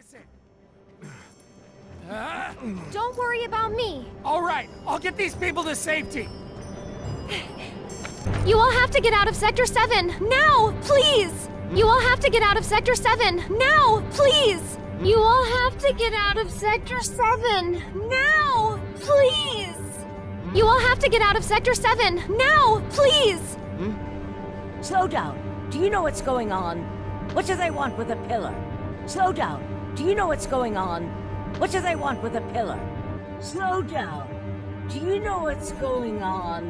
is it? Don't worry about me. All right, I'll get these people to safety. You all have to get out of Sector 7, now, please! You all have to get out of Sector 7, now, please! You all have to get out of Sector 7, now, please! You all have to get out of Sector 7, now, please! Slow down. Do you know what's going on? What do they want with a pillar? Slow down. Do you know what's going on? What do they want with a pillar? Slow down. Do you know what's going on?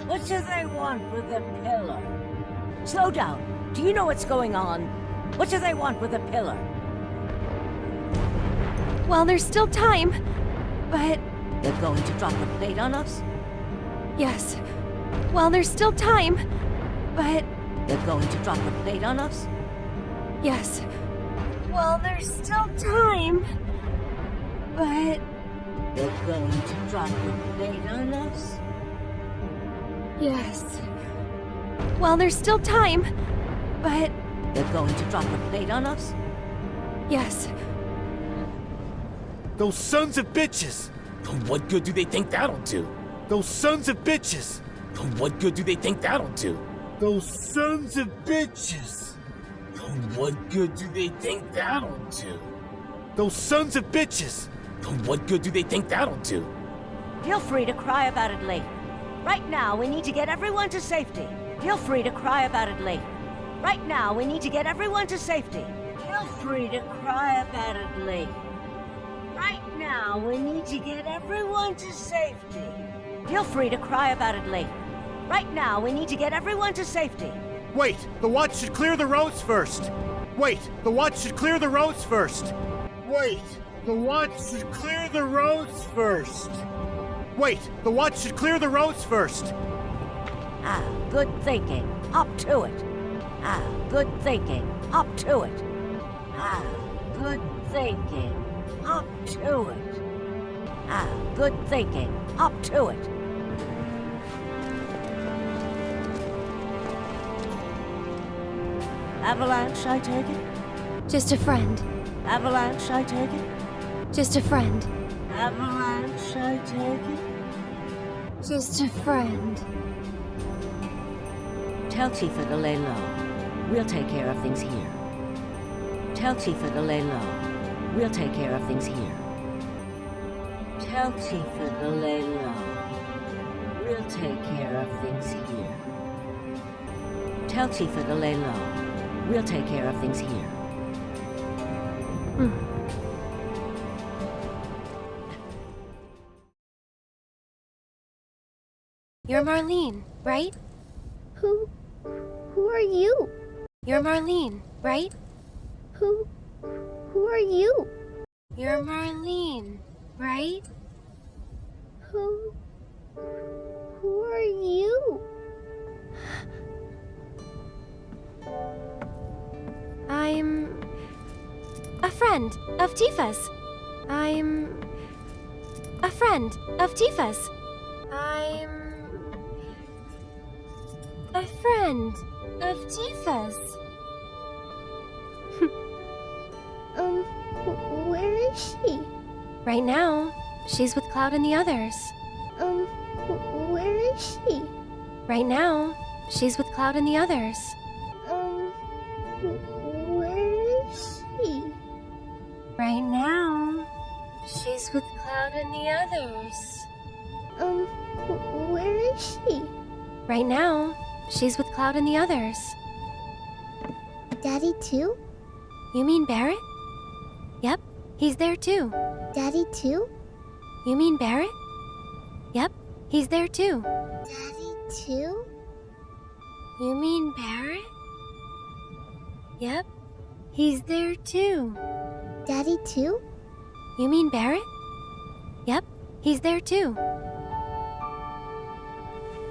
What do they want with a pillar? Slow down. Do you know what's going on? What do they want with a pillar? Well, there's still time, but... They're going to drop a plate on us? Yes. Well, there's still time, but... They're going to drop a plate on us? Yes. Well, there's still time, but... They're going to drop a plate on us? Yes. Well, there's still time, but... They're going to drop a plate on us? Yes. Those sons of bitches! What good do they think that'll do? Those sons of bitches! What good do they think that'll do? Those sons of bitches! What good do they think that'll do? Those sons of bitches! What good do they think that'll do? Feel free to cry about it later. Right now, we need to get everyone to safety. Feel free to cry about it later. Right now, we need to get everyone to safety. Feel free to cry about it later. Right now, we need to get everyone to safety. Feel free to cry about it later. Right now, we need to get everyone to safety. Wait, the watch should clear the roads first! Wait, the watch should clear the roads first! Wait, the watch should clear the roads first! Wait, the watch should clear the roads first! Ah, good thinking. Up to it. Ah, good thinking. Up to it. Ah, good thinking. Up to it. Ah, good thinking. Up to it. Avalanche, I take it? Just a friend. Avalanche, I take it? Just a friend. Avalanche, I take it? Just a friend. Tell Tifa to lay low. We'll take care of things here. Tell Tifa to lay low. We'll take care of things here. Tell Tifa to lay low. We'll take care of things here. Tell Tifa to lay low. We'll take care of things here. You're Marlene, right? Who are you? You're Marlene, right? Who are you? You're Marlene, right? Who are you? I'm a friend of Tifa's. I'm a friend of Tifa's. I'm a friend of Tifa's. Where is she? Right now, she's with Cloud and the others. Where is she? Right now, she's with Cloud and the others. Where is she? Right now, she's with Cloud and the others. Where is she? Right now, she's with Cloud and the others. Daddy too? You mean Barrett? Yep, he's there too. Daddy too? You mean Barrett? Yep, he's there too. Daddy too? You mean Barrett? Yep, he's there too. Daddy too? You mean Barrett? Yep, he's there too.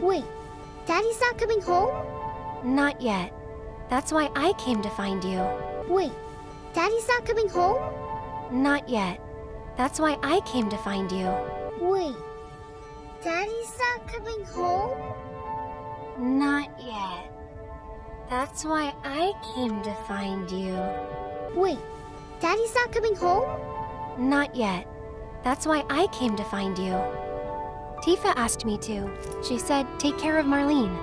Wait, Daddy's not coming home? Not yet. That's why I came to find you. Wait, Daddy's not coming home? Not yet. That's why I came to find you. Wait, Daddy's not coming home? Not yet. That's why I came to find you. Wait, Daddy's not coming home? Not yet. That's why I came to find you. Tifa asked me to. She said, take care of Marlene.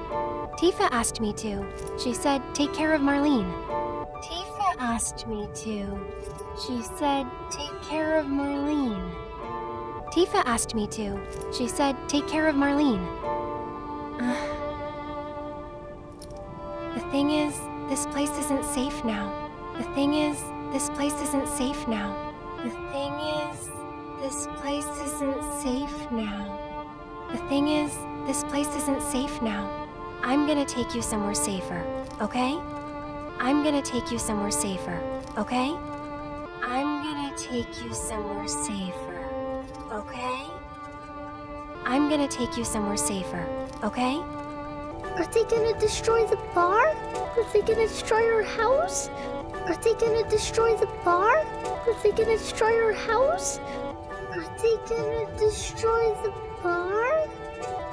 Tifa asked me to. She said, take care of Marlene. Tifa asked me to. She said, take care of Marlene. Tifa asked me to. She said, take care of Marlene. The thing is, this place isn't safe now. The thing is, this place isn't safe now. The thing is, this place isn't safe now. The thing is, this place isn't safe now. I'm gonna take you somewhere safer, okay? I'm gonna take you somewhere safer, okay? I'm gonna take you somewhere safer, okay? I'm gonna take you somewhere safer, okay? Are they gonna destroy the bar? Are they gonna destroy our house? Are they gonna destroy the bar? Are they gonna destroy our house? Are they gonna destroy the bar?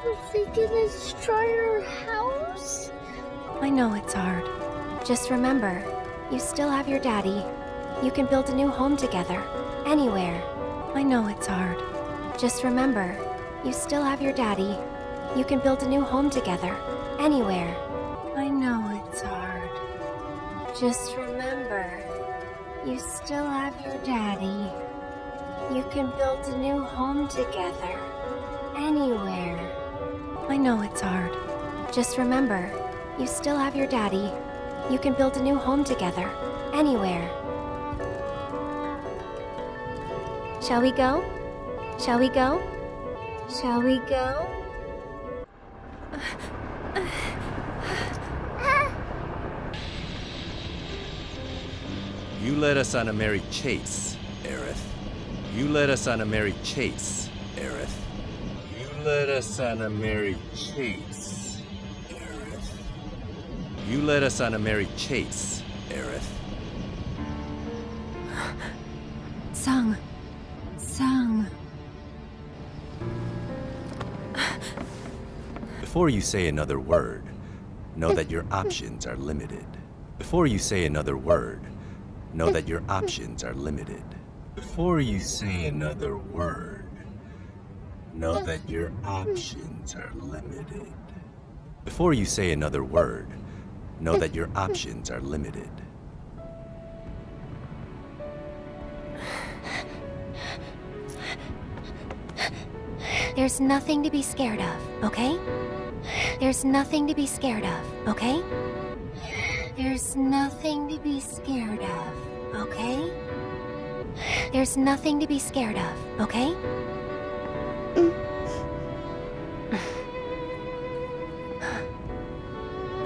Are they gonna destroy our house? I know it's hard. Just remember, you still have your daddy. You can build a new home together, anywhere. I know it's hard. Just remember, you still have your daddy. You can build a new home together, anywhere. I know it's hard. Just remember, you still have your daddy. You can build a new home together, anywhere. I know it's hard. Just remember, you still have your daddy. You can build a new home together, anywhere. Shall we go? Shall we go? Shall we go? You led us on a merry chase, Aerith. You led us on a merry chase, Aerith. You led us on a merry chase, Aerith. You led us on a merry chase, Aerith. Sung. Before you say another word, know that your options are limited. Before you say another word, know that your options are limited. Before you say another word, know that your options are limited. Before you say another word, know that your options are limited. There's nothing to be scared of, okay? There's nothing to be scared of, okay? There's nothing to be scared of, okay? There's nothing to be scared of, okay?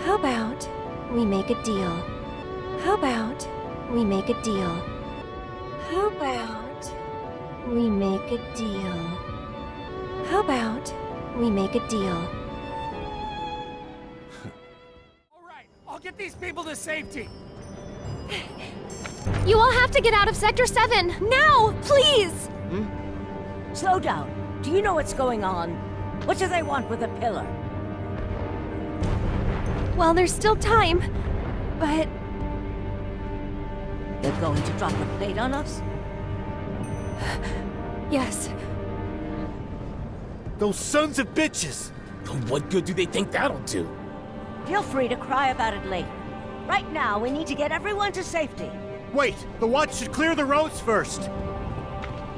How about we make a deal? How about we make a deal? How about we make a deal? How about we make a deal? All right, I'll get these people to safety. You all have to get out of Sector 7, now, please! Slow down. Do you know what's going on? What do they want with the pillar? Well, there's still time, but They're going to drop the plate on us? yes. Those sons of bitches! What good do they think that'll do? Feel free to cry about it later. Right now, we need to get everyone to safety. Wait, the watch should clear the roads first.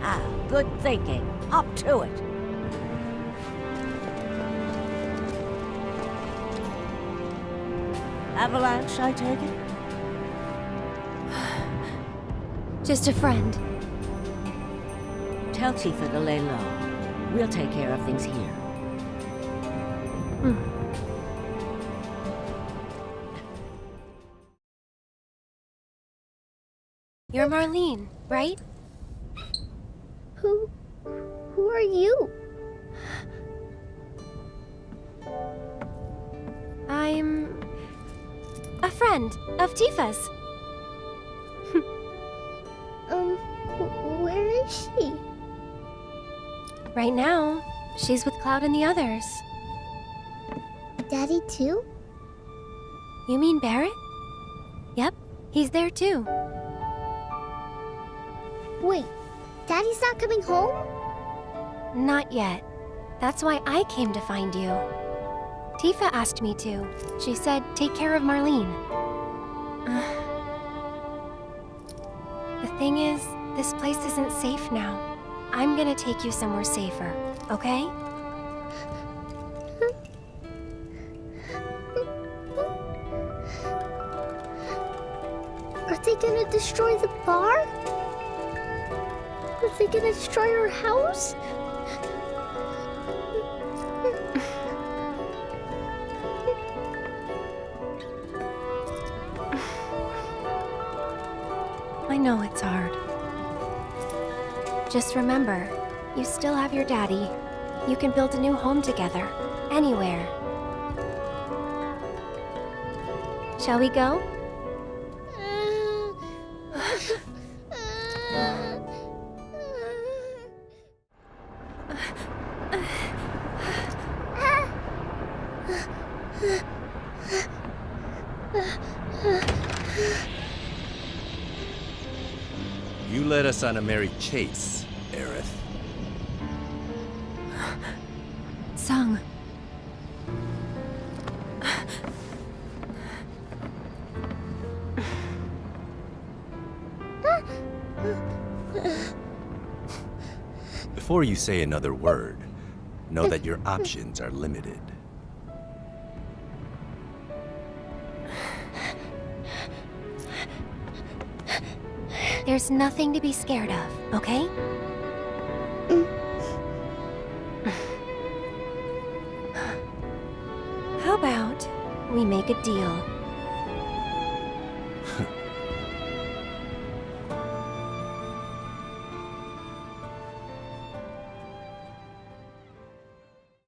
Ah, good thinking. Up to it. Avalanche, I take it? Just a friend. Tell Tifa to lay low. We'll take care of things here. You're Marlene, right? Who are you? I'm a friend of Tifa's. Where is she? Right now, she's with Cloud and the others. Daddy too? You mean Barrett? Yep, he's there too. Wait, Daddy's not coming home? Not yet. That's why I came to find you. Tifa asked me to. She said, take care of Marlene. The thing is, this place isn't safe now. I'm gonna take you somewhere safer, okay? Are they gonna destroy the bar? Are they gonna destroy our house? I know it's hard. Just remember, you still have your daddy. You can build a new home together, anywhere. Shall we go? You led us on a merry chase, Aerith. Sung. Before you say another word, know that your options are limited. There's nothing to be scared of, okay? How about we make a deal?